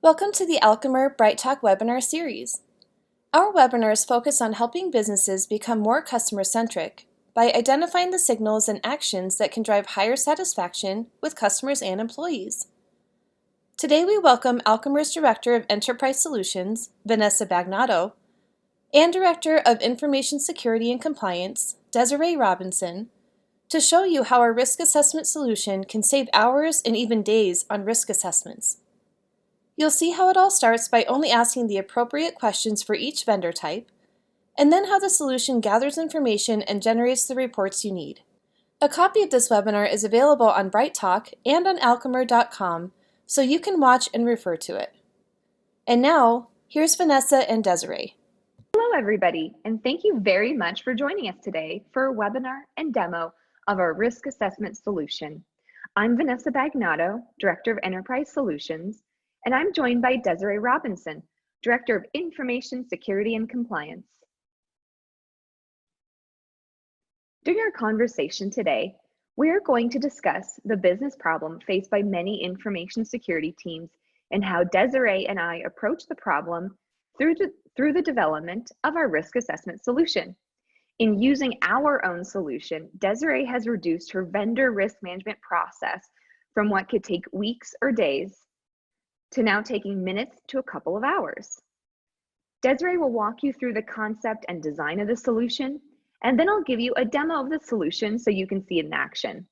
Welcome to the Alchemer Bright Talk webinar series. Our webinars focus on helping businesses become more customer-centric by identifying the signals and actions that can drive higher satisfaction with customers and employees. Today we welcome Alchemer's Director of Enterprise Solutions, Vanessa Bagnato, and Director of Information Security and Compliance, Desiree Robinson, to show you how our risk assessment solution can save hours and even days on risk assessments. You'll see how it all starts by only asking the appropriate questions for each vendor type, and then how the solution gathers information and generates the reports you need. A copy of this webinar is available on Bright Talk and on alchemer.com, so you can watch and refer to it. And now, here's Vanessa and Desiree. Hello, everybody, and thank you very much for joining us today for a webinar and demo of our risk assessment solution. I'm Vanessa Bagnato, Director of Enterprise Solutions, and I'm joined by Desiree Robinson, Director of Information Security and Compliance. During our conversation today, we are going to discuss the business problem faced by many information security teams and how Desiree and I approach the problem through the development of our risk assessment solution. In using our own solution, Desiree has reduced her vendor risk management process from what could take weeks or days to now taking minutes to a couple of hours. Desiree will walk you through the concept and design of the solution, and then I'll give you a demo of the solution so you can see it in action.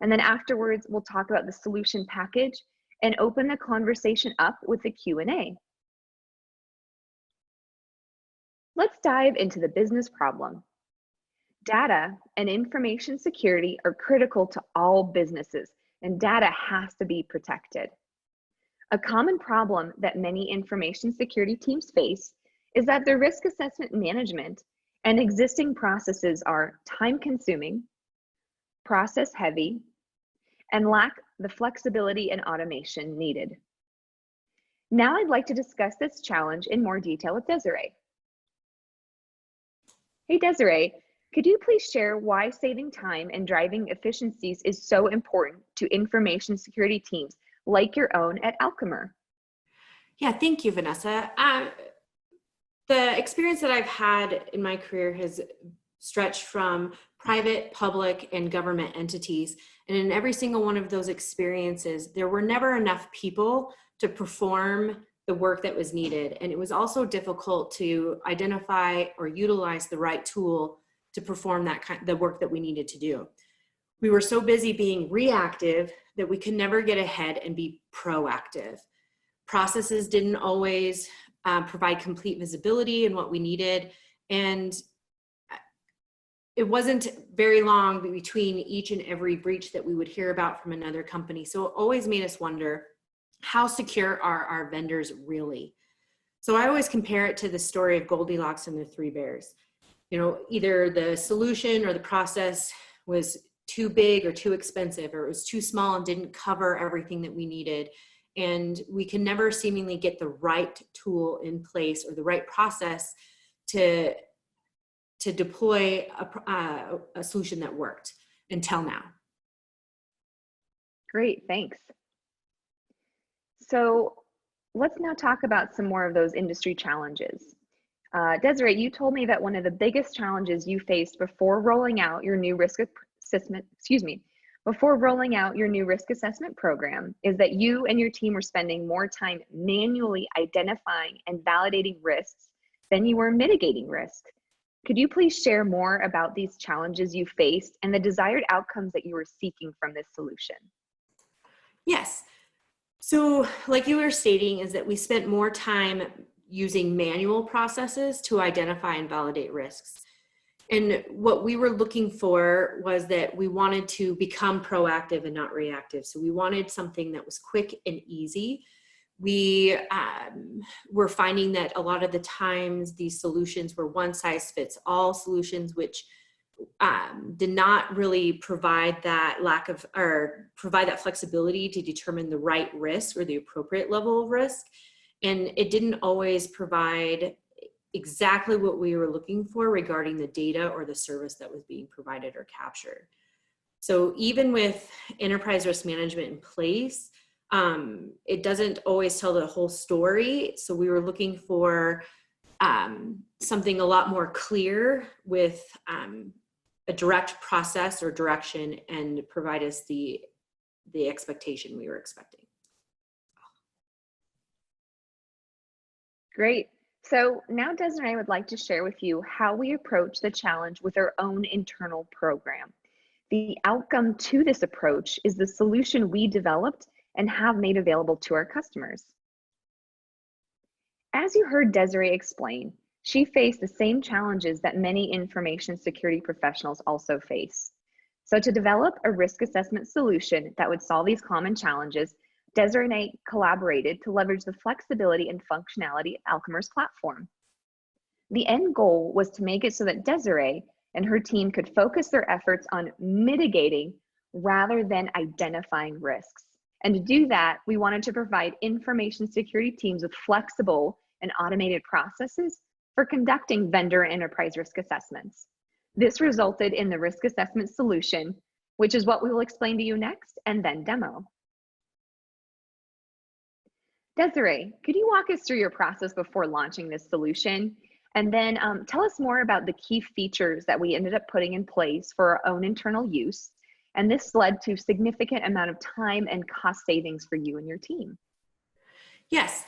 And then afterwards, we'll talk about the solution package and open the conversation up with a Q&A. Let's dive into the business problem. Data and information security are critical to all businesses, and data has to be protected. A common problem that many information security teams face is that their risk assessment management and existing processes are time-consuming, process-heavy, and lack the flexibility and automation needed. Now I'd like to discuss this challenge in more detail with Desiree. Hey Desiree, could you please share why saving time and driving efficiencies is so important to information security teams like your own at Alchemer? Yeah, thank you, Vanessa. The experience that I've had in my career has stretched from private, public, and government entities. And in every single one of those experiences, there were never enough people to perform the work that was needed. And it was also difficult to identify or utilize the right tool to perform the work that we needed to do. We were so busy being reactive that we could never get ahead and be proactive. Processes didn't always provide complete visibility in what we needed, and it wasn't very long between each and every breach that we would hear about from another company. So it always made us wonder, how secure are our vendors really? So I always compare it to the story of Goldilocks and the Three Bears. You know, either the solution or the process was too big or too expensive, or it was too small and didn't cover everything that we needed. And we can never seemingly get the right tool in place or the right process to deploy a solution that worked until now. Great, thanks. So let's now talk about some more of those industry challenges. Desiree, you told me that one of the biggest challenges you faced before rolling out your new risk assessment program is that you and your team were spending more time manually identifying and validating risks than you were mitigating risk. Could you please share more about these challenges you faced and the desired outcomes that you were seeking from this solution? Yes. So like you were stating, is that we spent more time using manual processes to identify and validate risks. And what we were looking for was that we wanted to become proactive and not reactive. So we wanted something that was quick and easy. We were finding that a lot of the times these solutions were one-size-fits-all solutions, which did not really provide that provide that flexibility to determine the right risk or the appropriate level of risk. And it didn't always provide exactly what we were looking for regarding the data or the service that was being provided or captured. So even with enterprise risk management in place, It doesn't always tell the whole story. So we were looking for something a lot more clear with a direct process or direction, and provide us the expectation we were expecting. Great. So now Desiree would like to share with you how we approach the challenge with our own internal program. The outcome to this approach is the solution we developed and have made available to our customers. As you heard Desiree explain, she faced the same challenges that many information security professionals also face. So to develop a risk assessment solution that would solve these common challenges, Desiree and I collaborated to leverage the flexibility and functionality of Alchemer's platform. The end goal was to make it so that Desiree and her team could focus their efforts on mitigating rather than identifying risks. And to do that, we wanted to provide information security teams with flexible and automated processes for conducting vendor and enterprise risk assessments. This resulted in the risk assessment solution, which is what we will explain to you next and then demo. Desiree, could you walk us through your process before launching this solution? And then tell us more about the key features that we ended up putting in place for our own internal use. And this led to significant amount of time and cost savings for you and your team. Yes.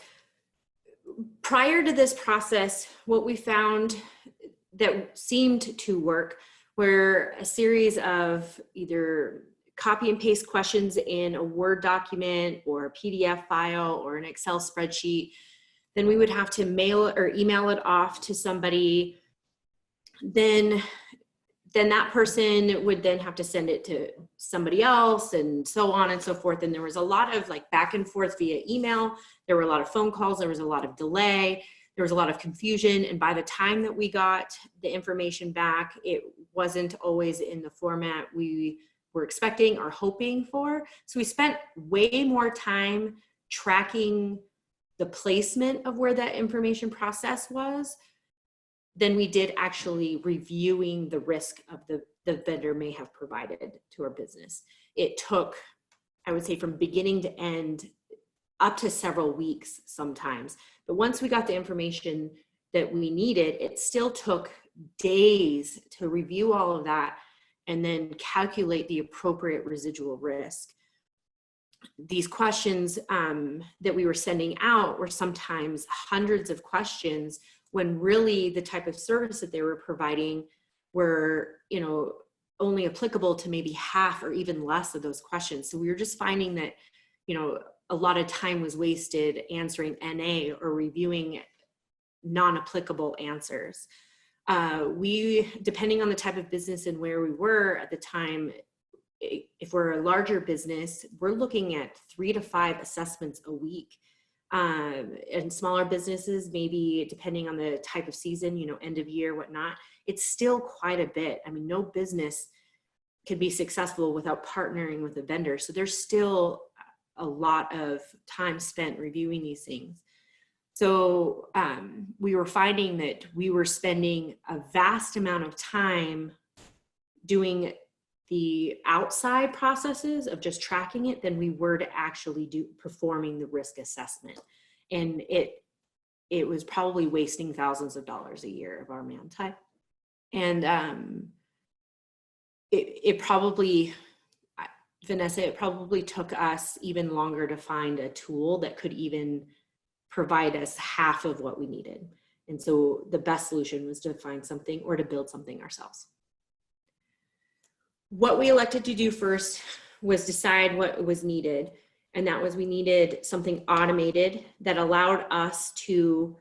Prior to this process, what we found that seemed to work were a series of either copy and paste questions in a Word document or a PDF file or an Excel spreadsheet. Then we would have to mail or email it off to somebody. Then that person would then have to send it to somebody else, and so on and so forth. And there was a lot of like back and forth via email. There were a lot of phone calls. There was a lot of delay. There was a lot of confusion. And by the time that we got the information back, it wasn't always in the format we were expecting or hoping for. So we spent way more time tracking the placement of where that information process was than we did actually reviewing the risk of the vendor may have provided to our business. It took, I would say, from beginning to end, up to several weeks sometimes. But once we got the information that we needed, it still took days to review all of that and then calculate the appropriate residual risk. These questions that we were sending out were sometimes hundreds of questions, when really the type of service that they were providing were, only applicable to maybe half or even less of those questions. So we were just finding that, a lot of time was wasted answering NA or reviewing non-applicable answers. Depending on the type of business and where we were at the time, if we're a larger business, we're looking at 3 to 5 assessments a week. And smaller businesses, maybe depending on the type of season, end of year, whatnot, it's still quite a bit. I mean, no business could be successful without partnering with a vendor. So there's still a lot of time spent reviewing these things. So we were finding that we were spending a vast amount of time doing the outside processes of just tracking it than we were to actually performing the risk assessment. And it was probably wasting thousands of dollars a year of our man time. And it probably, Vanessa, it probably took us even longer to find a tool that could even provide us half of what we needed. And so the best solution was to find something or to build something ourselves. What we elected to do first was decide what was needed. And that was, we needed something automated that allowed us to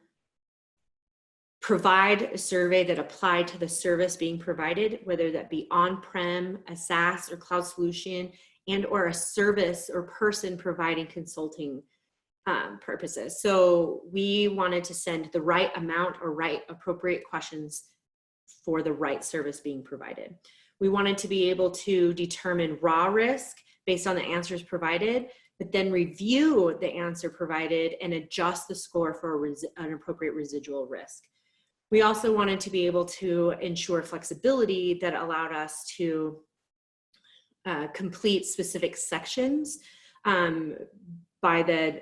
provide a survey that applied to the service being provided, whether that be on-prem, a SaaS or cloud solution, and or a service or person providing consulting purposes. So we wanted to send the right amount or right appropriate questions for the right service being provided. We wanted to be able to determine raw risk based on the answers provided, but then review the answer provided and adjust the score for an appropriate residual risk. We also wanted to be able to ensure flexibility that allowed us to complete specific sections by the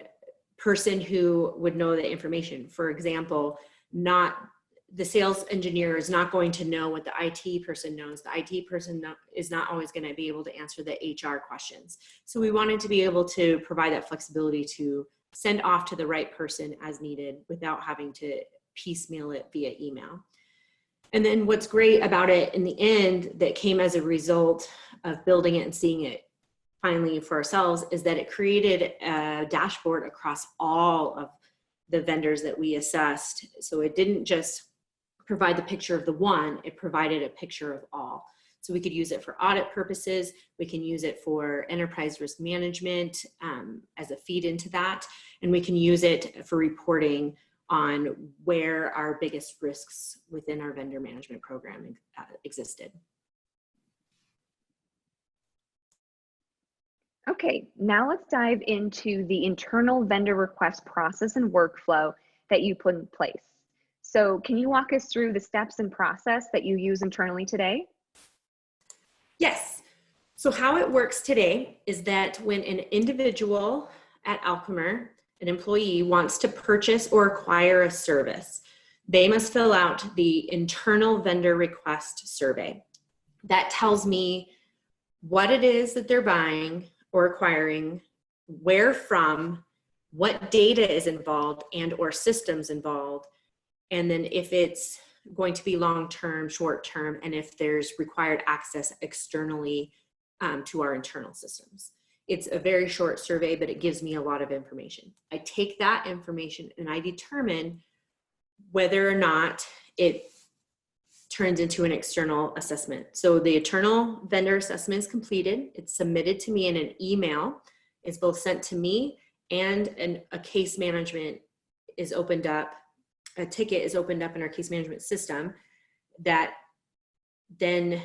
person who would know the information. For example, the sales engineer is not going to know what the IT person knows. The IT person is not always going to be able to answer the HR questions. So we wanted to be able to provide that flexibility to send off to the right person as needed without having to piecemeal it via email. And then what's great about it in the end that came as a result of building it and seeing it finally for ourselves is that it created a dashboard across all of the vendors that we assessed. So it didn't just provide the picture of the one, it provided a picture of all. So we could use it for audit purposes. We can use it for enterprise risk management as a feed into that. And we can use it for reporting on where our biggest risks within our vendor management program existed. Okay, now let's dive into the internal vendor request process and workflow that you put in place. So can you walk us through the steps and process that you use internally today? Yes. So how it works today is that when an individual at Alchemer, an employee, wants to purchase or acquire a service, they must fill out the internal vendor request survey. That tells me what it is that they're buying or acquiring, where from, what data is involved and or systems involved, and then if it's going to be long-term, short-term, and if there's required access externally to our internal systems. It's a very short survey, but it gives me a lot of information. I take that information and I determine whether or not it turns into an external assessment. So the internal vendor assessment is completed. It's submitted to me in an email. It's both sent to me and a case management is opened up. A ticket is opened up in our case management system that then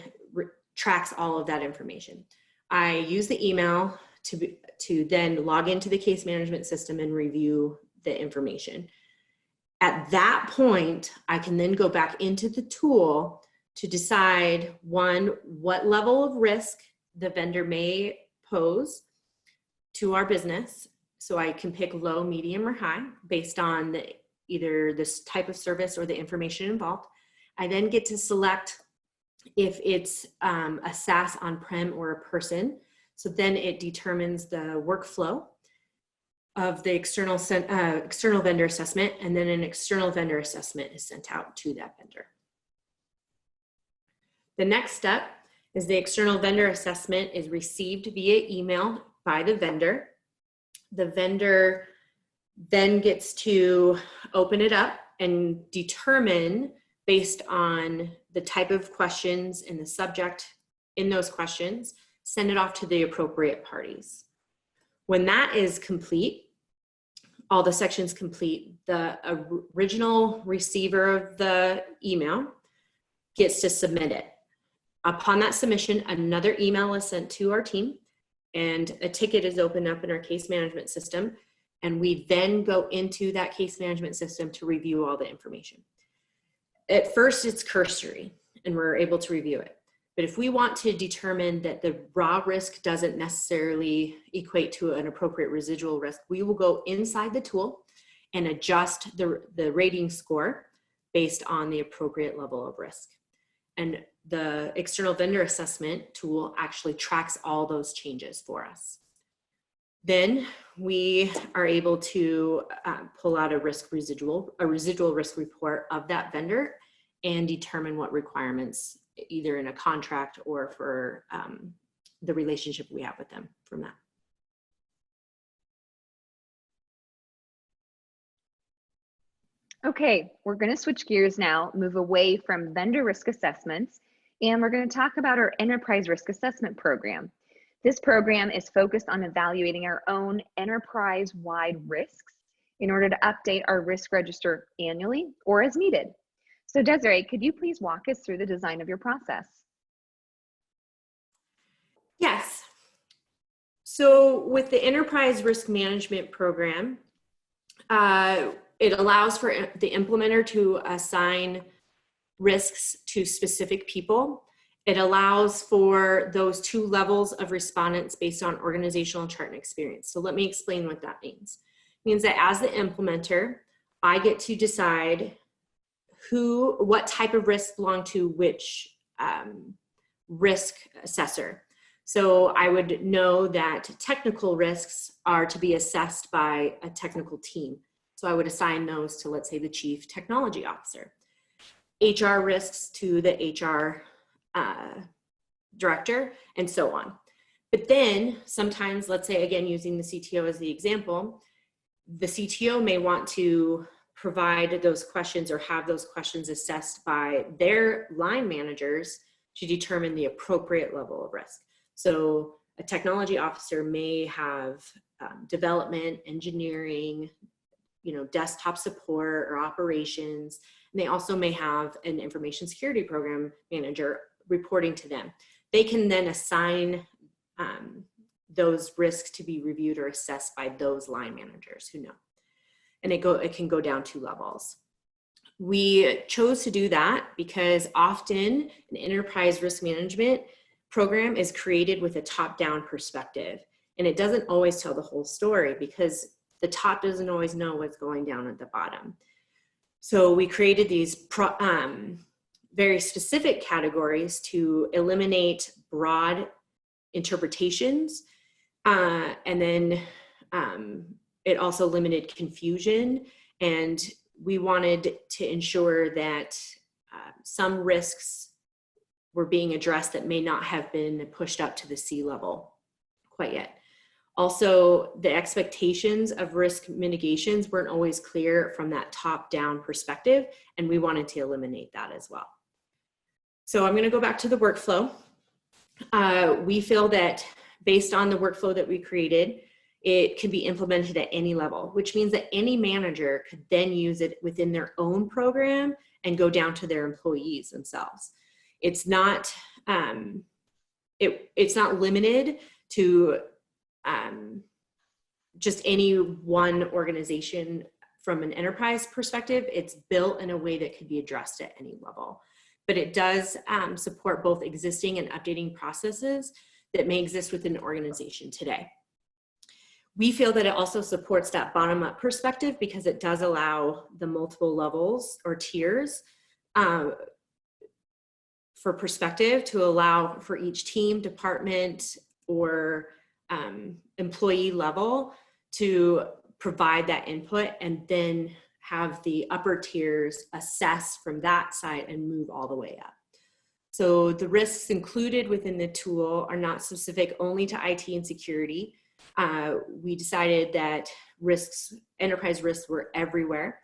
tracks all of that information. I use the email to then log into the case management system and review the information. At that point, I can then go back into the tool to decide, one, what level of risk the vendor may pose to our business. So I can pick low, medium, or high based on either this type of service or the information involved. I then get to select if it's a SaaS on-prem or a person. So then it determines the workflow of the external vendor assessment, and then an external vendor assessment is sent out to that vendor. The next step is the external vendor assessment is received via email by the vendor. The vendor then gets to open it up and determine, based on the type of questions and the subject in those questions, send it off to the appropriate parties. When that is complete, all the sections complete, the original receiver of the email gets to submit it. Upon that submission, another email is sent to our team and a ticket is opened up in our case management system. And we then go into that case management system to review all the information. At first, it's cursory and we're able to review it. But if we want to determine that the raw risk doesn't necessarily equate to an appropriate residual risk, we will go inside the tool and adjust the rating score based on the appropriate level of risk. And the external vendor assessment tool actually tracks all those changes for us. Then we are able to pull out a residual risk report of that vendor and determine what requirements, either in a contract or for the relationship we have with them from that. Okay, we're going to switch gears now, move away from vendor risk assessments, and we're going to talk about our enterprise risk assessment program. This program is focused on evaluating our own enterprise-wide risks in order to update our risk register annually or as needed. So Desiree, could you please walk us through the design of your process? Yes. So with the enterprise risk management program, it allows for the implementer to assign risks to specific people It allows for those 2 levels of respondents based on organizational chart and experience. So let me explain what that means. It means that as the implementer, I get to decide what type of risks belong to which risk assessor. So I would know that technical risks are to be assessed by a technical team. So I would assign those to, let's say, the chief technology officer. HR risks to the HR director, and so on. But then sometimes, let's say, again, using the CTO as the example, the CTO may want to provide those questions or have those questions assessed by their line managers to determine the appropriate level of risk. So a technology officer may have development, engineering, desktop support or operations, and they also may have an information security program manager reporting to them. They can then assign those risks to be reviewed or assessed by those line managers who know. And it can go down 2 levels. We chose to do that because often an enterprise risk management program is created with a top-down perspective. And it doesn't always tell the whole story because the top doesn't always know what's going down at the bottom. So we created these very specific categories to eliminate broad interpretations. And then it also limited confusion. And we wanted to ensure that some risks were being addressed that may not have been pushed up to the C-level quite yet. Also, the expectations of risk mitigations weren't always clear from that top-down perspective, and we wanted to eliminate that as well. So I'm going to go back to the workflow. We feel that based on the workflow that we created, it can be implemented at any level, which means that any manager could then use it within their own program and go down to their employees themselves. It's not it's not limited to just any one organization from an enterprise perspective. It's built in a way that could be addressed at any level. But it does support both existing and updating processes that may exist within an organization today. We feel that it also supports that bottom-up perspective because it does allow the multiple levels or tiers for perspective to allow for each team, department, or employee level to provide that input and then have the upper tiers assess from that side and move all the way up. So the risks included within the tool are not specific only to IT and security. We decided that enterprise risks were everywhere.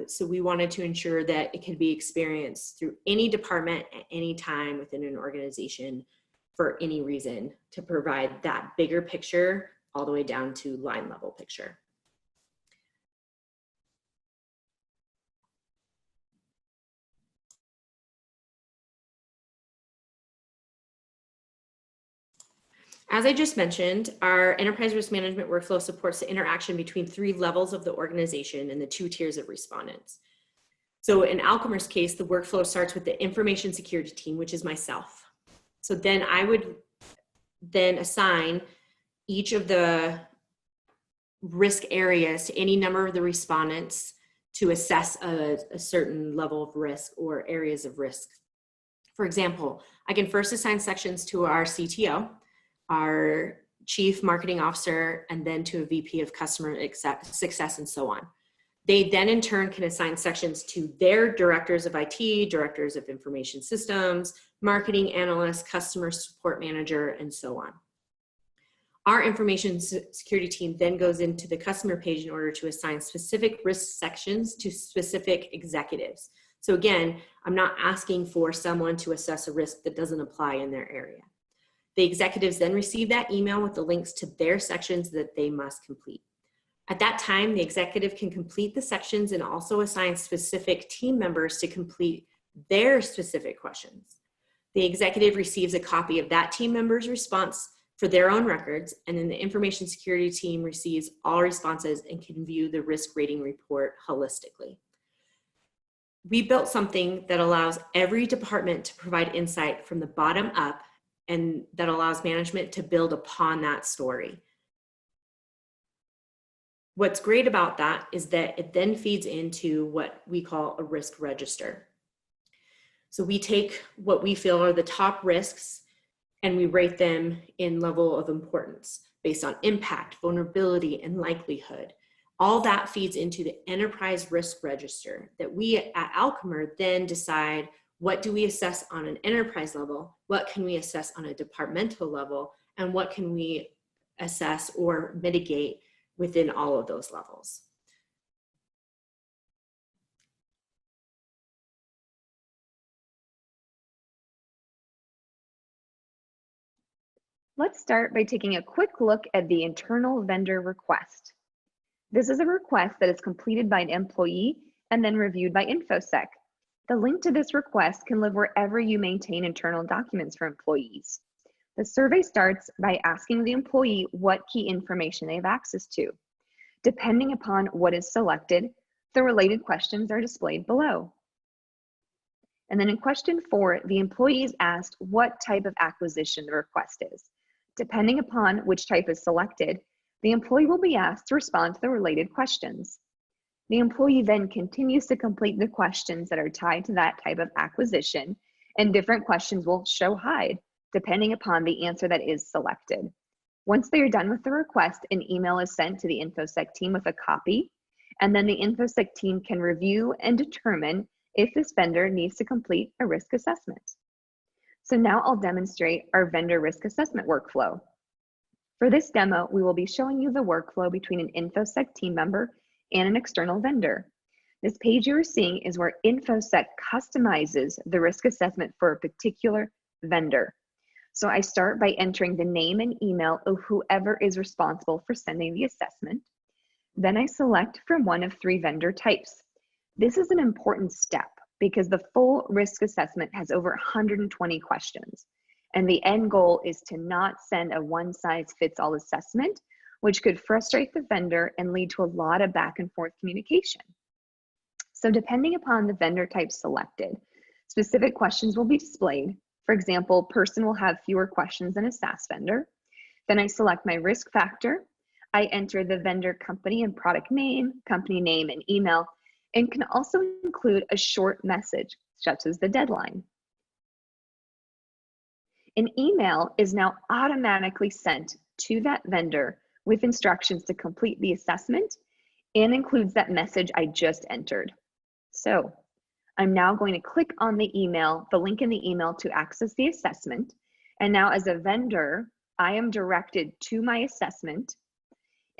So we wanted to ensure that it could be experienced through any department at any time within an organization for any reason to provide that bigger picture all the way down to line level picture. As I just mentioned, our enterprise risk management workflow supports the interaction between 3 levels of the organization and the 2 tiers of respondents. So in Alchemer's case, the workflow starts with the information security team, which is myself. So then I would then assign each of the risk areas to any number of the respondents to assess a certain level of risk or areas of risk. For example, I can first assign sections to our CTO, our chief marketing officer, and then to a VP of customer success and so on. They then in turn can assign sections to their directors of IT, directors of information systems, marketing analysts, customer support manager, and so on. Our information security team then goes into the customer page in order to assign specific risk sections to specific executives. So again, I'm not asking for someone to assess a risk that doesn't apply in their area. The executives then receive that email with the links to their sections that they must complete. At that time, the executive can complete the sections and also assign specific team members to complete their specific questions. The executive receives a copy of that team member's response for their own records, and then the information security team receives all responses and can view the risk rating report holistically. We built something that allows every department to provide insight from the bottom up, and that allows management to build upon that story. What's great about that is that it then feeds into what we call a risk register. So we take what we feel are the top risks and we rate them in level of importance based on impact, vulnerability, and likelihood. All that feeds into the enterprise risk register that we at Alchemer then decide, what do we assess on an enterprise level? What can we assess on a departmental level? And what can we assess or mitigate within all of those levels? Let's start by taking a quick look at the internal vendor request. This is a request that is completed by an employee and then reviewed by InfoSec. The link to this request can live wherever you maintain internal documents for employees. The survey starts by asking the employee what key information they have access to. Depending upon what is selected, the related questions are displayed below. And then in question 4, the employee is asked what type of acquisition the request is. Depending upon which type is selected, the employee will be asked to respond to the related questions. The employee then continues to complete the questions that are tied to that type of acquisition, and different questions will show hide, depending upon the answer that is selected. Once they are done with the request, an email is sent to the InfoSec team with a copy, and then the InfoSec team can review and determine if this vendor needs to complete a risk assessment. So now I'll demonstrate our vendor risk assessment workflow. For this demo, we will be showing you the workflow between an InfoSec team member and an external vendor. This page you are seeing is where InfoSec customizes the risk assessment for a particular vendor. So I start by entering the name and email of whoever is responsible for sending the assessment. Then I select from one of 3 vendor types. This is an important step because the full risk assessment has over 120 questions. And the end goal is to not send a one-size-fits-all assessment, which could frustrate the vendor and lead to a lot of back and forth communication. So depending upon the vendor type selected, specific questions will be displayed. For example, person will have fewer questions than a SaaS vendor. Then I select my risk factor. I enter the vendor company and product name, company name, and email, and can also include a short message, such as the deadline. An email is now automatically sent to that vendor with instructions to complete the assessment and includes that message I just entered. So I'm now going to click on the email, the link in the email to access the assessment. And now as a vendor, I am directed to my assessment.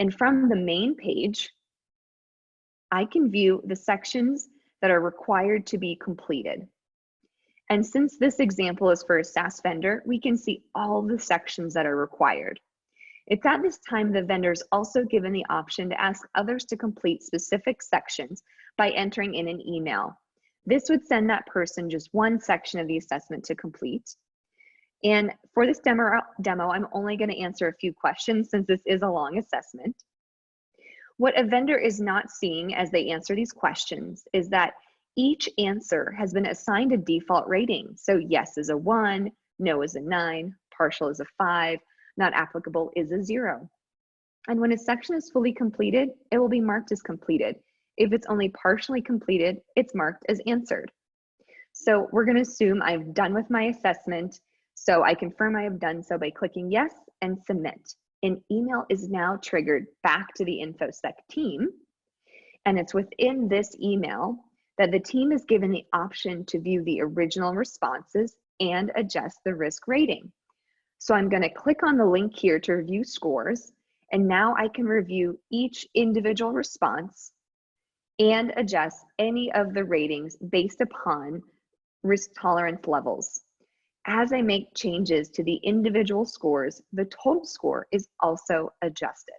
And from the main page, I can view the sections that are required to be completed. And since this example is for a SaaS vendor, we can see all the sections that are required. It's at this time the vendor is also given the option to ask others to complete specific sections by entering in an email. This would send that person just one section of the assessment to complete. And for this demo, I'm only going to answer a few questions since this is a long assessment. What a vendor is not seeing as they answer these questions is that each answer has been assigned a default rating. So yes is a 1, no is a 9, partial is a 5, not applicable is a 0. And when a section is fully completed, it will be marked as completed. If it's only partially completed, it's marked as answered. So we're going to assume I've done with my assessment. So I confirm I have done so by clicking yes and submit. An email is now triggered back to the InfoSec team. And it's within this email that the team is given the option to view the original responses and adjust the risk rating. So I'm going to click on the link here to review scores. And now I can review each individual response and adjust any of the ratings based upon risk tolerance levels. As I make changes to the individual scores, the total score is also adjusted.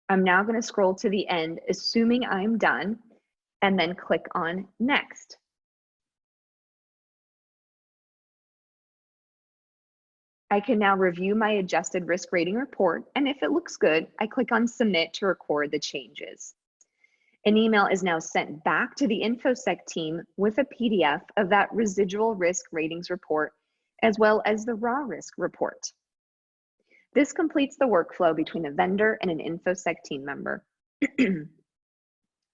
I'm now going to scroll to the end, assuming I'm done, and then click on Next. I can now review my adjusted risk rating report, and if it looks good, I click on Submit to record the changes. An email is now sent back to the InfoSec team with a PDF of that residual risk ratings report, as well as the raw risk report. This completes the workflow between a vendor and an InfoSec team member.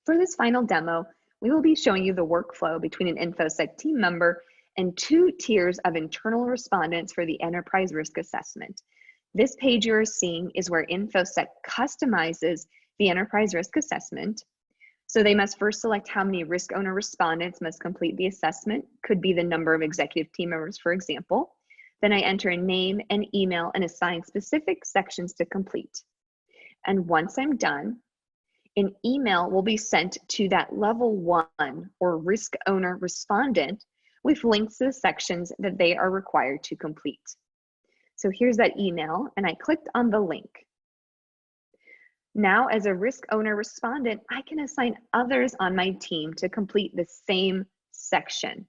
For this final demo, we will be showing you the workflow between an InfoSec team member and 2 tiers of internal respondents for the enterprise risk assessment. This page you are seeing is where InfoSec customizes the enterprise risk assessment. So they must first select how many risk owner respondents must complete the assessment, could be the number of executive team members, for example. Then I enter a name and email and assign specific sections to complete. And once I'm done, an email will be sent to that level 1 or risk owner respondent with links to the sections that they are required to complete. So here's that email, and I clicked on the link. Now, as a risk owner respondent, I can assign others on my team to complete the same section.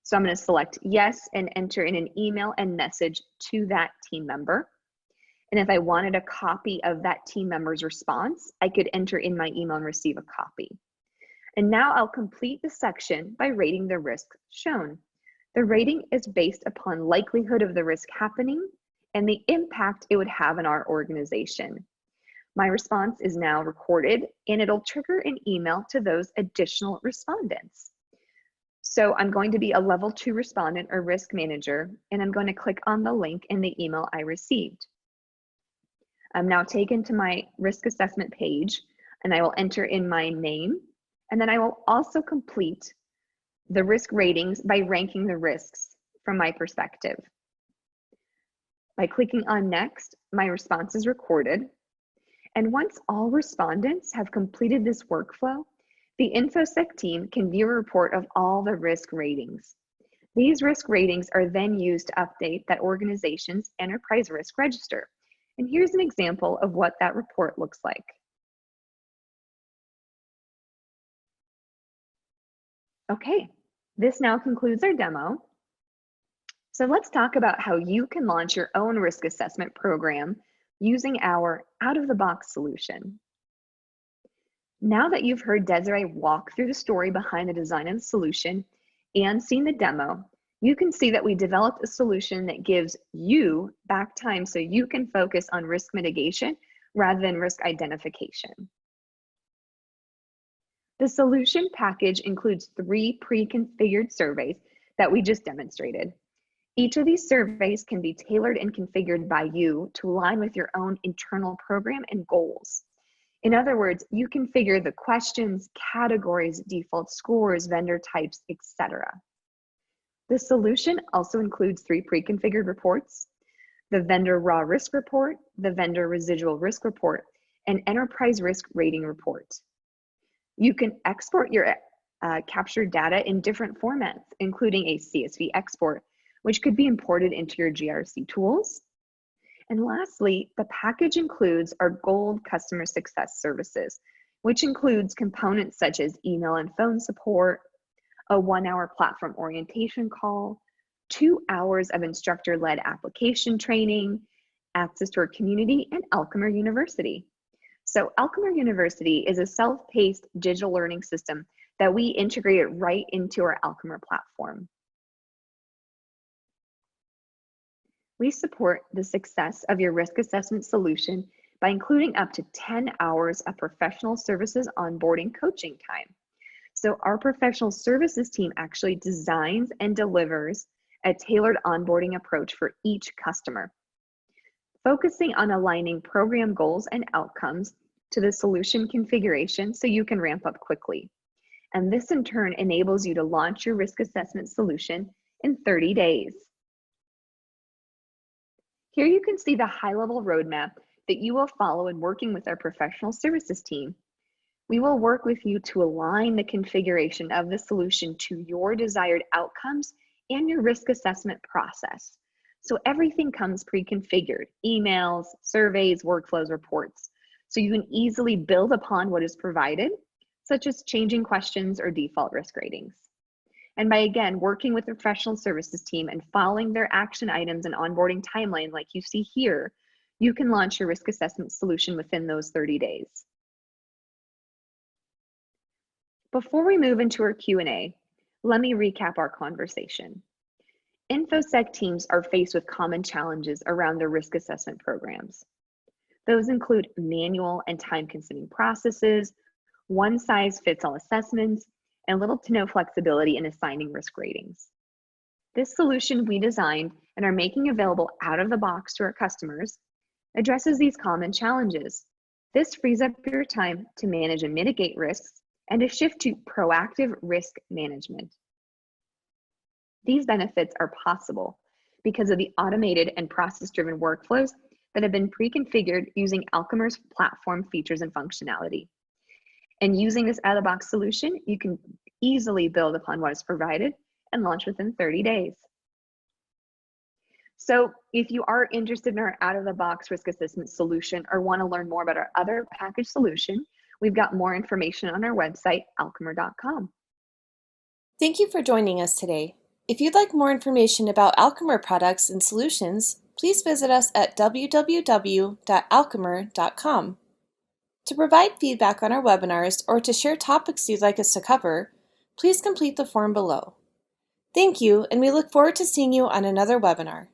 So I'm going to select yes and enter in an email and message to that team member. And if I wanted a copy of that team member's response, I could enter in my email and receive a copy. And now I'll complete the section by rating the risk shown. The rating is based upon likelihood of the risk happening and the impact it would have in our organization. My response is now recorded and it'll trigger an email to those additional respondents. So I'm going to be a level 2 respondent or risk manager, and I'm going to click on the link in the email I received. I'm now taken to my risk assessment page, and I will enter in my name, and then I will also complete the risk ratings by ranking the risks from my perspective. By clicking on next, my response is recorded. And once all respondents have completed this workflow, the InfoSec team can view a report of all the risk ratings. These risk ratings are then used to update that organization's enterprise risk register. And here's an example of what that report looks like. Okay, this now concludes our demo. So let's talk about how you can launch your own risk assessment program using our out-of-the-box solution. Now that you've heard Desiree walk through the story behind the design of the solution and seen the demo, you can see that we developed a solution that gives you back time so you can focus on risk mitigation rather than risk identification. The solution package includes 3 pre-configured surveys that we just demonstrated. Each of these surveys can be tailored and configured by you to align with your own internal program and goals. In other words, you configure the questions, categories, default scores, vendor types, etc. The solution also includes 3 pre-configured reports: the vendor raw risk report, the vendor residual risk report, and enterprise risk rating report. You can export your captured data in different formats, including a CSV export, which could be imported into your GRC tools. And lastly, the package includes our Gold Customer Success Services, which includes components such as email and phone support, a 1-hour platform orientation call, 2 hours of instructor-led application training, access to our community, and Alchemer University. So Alchemer University is a self-paced digital learning system that we integrated right into our Alchemer platform. We support the success of your risk assessment solution by including up to 10 hours of professional services onboarding coaching time. So our professional services team actually designs and delivers a tailored onboarding approach for each customer, focusing on aligning program goals and outcomes to the solution configuration so you can ramp up quickly. And this in turn enables you to launch your risk assessment solution in 30 days. Here you can see the high-level roadmap that you will follow in working with our professional services team. We will work with you to align the configuration of the solution to your desired outcomes and your risk assessment process. So everything comes pre-configured: emails, surveys, workflows, reports. So you can easily build upon what is provided, such as changing questions or default risk ratings. And by, again, working with the professional services team and following their action items and onboarding timeline like you see here, you can launch your risk assessment solution within those 30 days. Before we move into our Q&A, let me recap our conversation. InfoSec teams are faced with common challenges around their risk assessment programs. Those include manual and time-consuming processes, one-size-fits-all assessments, and little to no flexibility in assigning risk ratings. This solution we designed and are making available out of the box to our customers addresses these common challenges. This frees up your time to manage and mitigate risks and to shift to proactive risk management. These benefits are possible because of the automated and process-driven workflows that have been pre-configured using Alchemer's platform features and functionality. And using this out-of-the-box solution, you can easily build upon what is provided and launch within 30 days. So if you are interested in our out-of-the-box risk assessment solution or want to learn more about our other package solution, we've got more information on our website, alchemer.com. Thank you for joining us today. If you'd like more information about Alchemer products and solutions, please visit us at www.alchemer.com. To provide feedback on our webinars or to share topics you'd like us to cover, please complete the form below. Thank you, and we look forward to seeing you on another webinar.